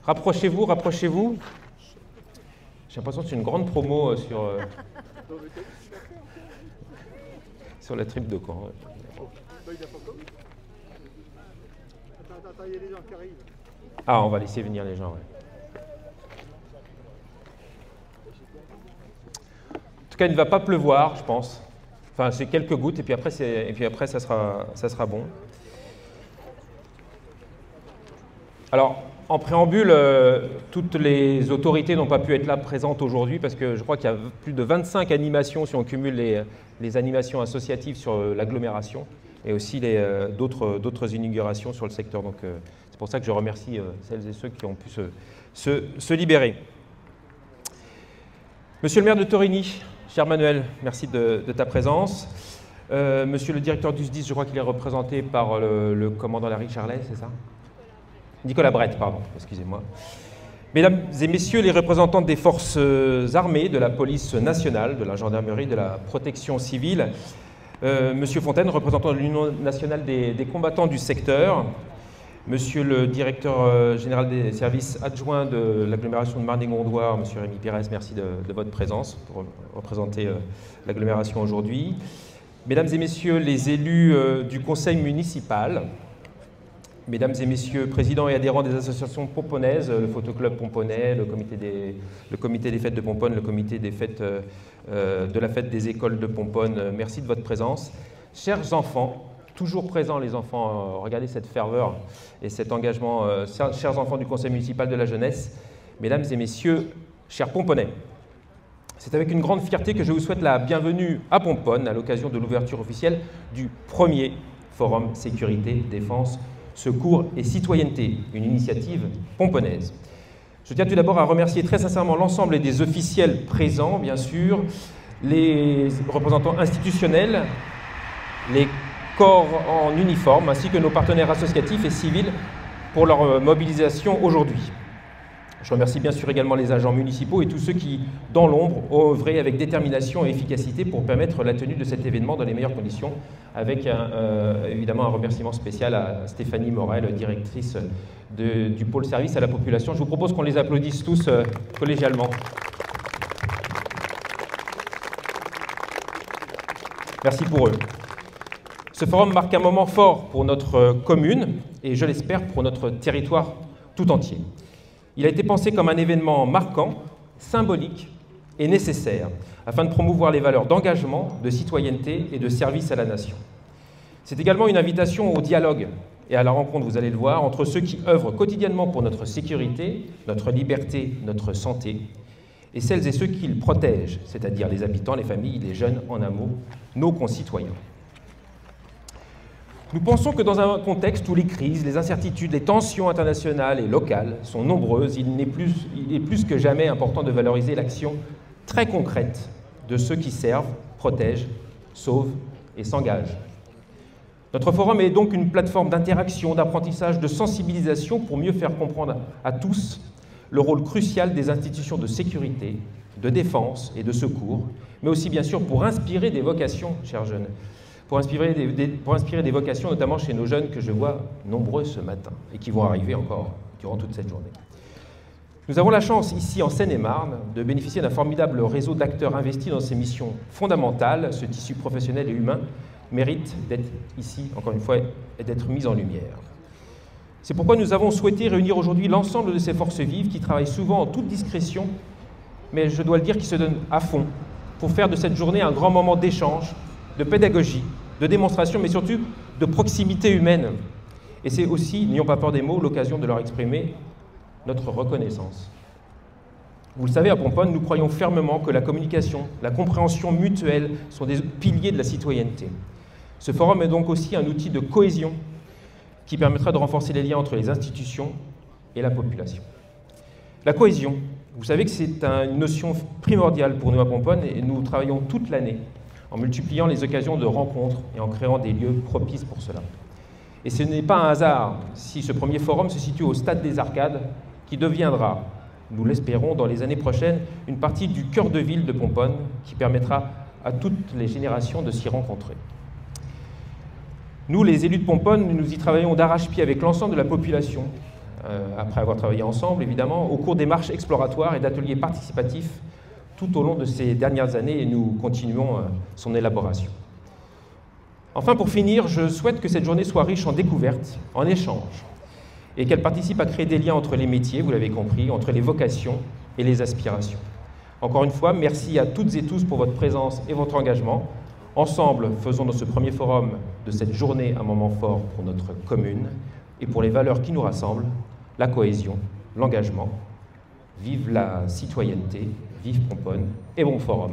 Rapprochez-vous, rapprochez-vous. J'ai l'impression que c'est une grande promo sur la trip de Caen. Attends, il y a des gens qui arrivent. Ah, on va laisser venir les gens, ouais. En tout cas, il ne va pas pleuvoir, je pense. Enfin, c'est quelques gouttes, et puis après, ça sera bon. Alors, en préambule, toutes les autorités n'ont pas pu être là présentes aujourd'hui, parce que je crois qu'il y a plus de 25 animations, si on cumule les animations associatives sur l'agglomération, et aussi d'autres inaugurations sur le secteur. Donc, c'est pour ça que je remercie celles et ceux qui ont pu se libérer. Monsieur le maire de Torigny, cher Manuel, merci de ta présence. Monsieur le directeur du SDIS, je crois qu'il est représenté par le commandant Larry Charlet, c'est ça? Nicolas Brett, pardon, excusez-moi. Mesdames et messieurs les représentants des forces armées, de la police nationale, de la gendarmerie, de la protection civile, Monsieur Fontaine, représentant de l'Union nationale des combattants du secteur, Monsieur le directeur général des services adjoints de l'agglomération de Marne-et-Gondoire, Monsieur Rémi Pérez, merci de votre présence pour représenter l'agglomération aujourd'hui. Mesdames et messieurs les élus du conseil municipal, Mesdames et messieurs présidents et adhérents des associations pomponaises, le Photoclub Pomponais, le comité des fêtes de Pomponne, le comité des fêtes, de la fête des écoles de Pomponne, merci de votre présence. Chers enfants, toujours présents les enfants, regardez cette ferveur et cet engagement, chers enfants du conseil municipal de la jeunesse, mesdames et messieurs, chers Pomponnais, c'est avec une grande fierté que je vous souhaite la bienvenue à Pomponne à l'occasion de l'ouverture officielle du premier Forum Sécurité, Défense, Secours et Citoyenneté, une initiative pomponnaise. Je tiens tout d'abord à remercier très sincèrement l'ensemble des officiels présents, bien sûr, les représentants institutionnels, les corps en uniforme, ainsi que nos partenaires associatifs et civils pour leur mobilisation aujourd'hui. Je remercie bien sûr également les agents municipaux et tous ceux qui, dans l'ombre, ont œuvré avec détermination et efficacité pour permettre la tenue de cet événement dans les meilleures conditions, avec évidemment un remerciement spécial à Stéphanie Morel, directrice du pôle service à la population. Je vous propose qu'on les applaudisse tous collégialement. Merci pour eux. Ce forum marque un moment fort pour notre commune et, je l'espère, pour notre territoire tout entier. Il a été pensé comme un événement marquant, symbolique et nécessaire, afin de promouvoir les valeurs d'engagement, de citoyenneté et de service à la nation. C'est également une invitation au dialogue et à la rencontre, vous allez le voir, entre ceux qui œuvrent quotidiennement pour notre sécurité, notre liberté, notre santé, et celles et ceux qui le protègent, c'est-à-dire les habitants, les familles, les jeunes, en un mot, nos concitoyens. Nous pensons que dans un contexte où les crises, les incertitudes, les tensions internationales et locales sont nombreuses, il est plus que jamais important de valoriser l'action très concrète de ceux qui servent, protègent, sauvent et s'engagent. Notre forum est donc une plateforme d'interaction, d'apprentissage, de sensibilisation pour mieux faire comprendre à tous le rôle crucial des institutions de sécurité, de défense et de secours, mais aussi bien sûr pour inspirer des vocations, chers jeunes, pour inspirer des vocations, notamment chez nos jeunes que je vois nombreux ce matin et qui vont arriver encore durant toute cette journée. Nous avons la chance, ici en Seine-et-Marne, de bénéficier d'un formidable réseau d'acteurs investis dans ces missions fondamentales. Ce tissu professionnel et humain mérite d'être ici, encore une fois, et d'être mis en lumière. C'est pourquoi nous avons souhaité réunir aujourd'hui l'ensemble de ces forces vives qui travaillent souvent en toute discrétion, mais je dois le dire, qui se donnent à fond pour faire de cette journée un grand moment d'échange, de pédagogie, de démonstration, mais surtout de proximité humaine. Et c'est aussi, n'ayons pas peur des mots, l'occasion de leur exprimer notre reconnaissance. Vous le savez, à Pomponne, nous croyons fermement que la communication, la compréhension mutuelle sont des piliers de la citoyenneté. Ce forum est donc aussi un outil de cohésion qui permettra de renforcer les liens entre les institutions et la population. La cohésion, vous savez que c'est une notion primordiale pour nous à Pomponne et nous travaillons toute l'année en multipliant les occasions de rencontres et en créant des lieux propices pour cela. Et ce n'est pas un hasard si ce premier forum se situe au Stade des Arcades, qui deviendra, nous l'espérons, dans les années prochaines, une partie du cœur de ville de Pomponne, qui permettra à toutes les générations de s'y rencontrer. Nous, les élus de Pomponne, nous y travaillons d'arrache-pied avec l'ensemble de la population, après avoir travaillé ensemble, évidemment, au cours des marches exploratoires et d'ateliers participatifs tout au long de ces dernières années, et nous continuons son élaboration. Enfin, pour finir, je souhaite que cette journée soit riche en découvertes, en échanges, et qu'elle participe à créer des liens entre les métiers, vous l'avez compris, entre les vocations et les aspirations. Encore une fois, merci à toutes et tous pour votre présence et votre engagement. Ensemble, faisons dans ce premier forum de cette journée un moment fort pour notre commune et pour les valeurs qui nous rassemblent, la cohésion, l'engagement. Vive la citoyenneté, vive Pomponne et bon forum.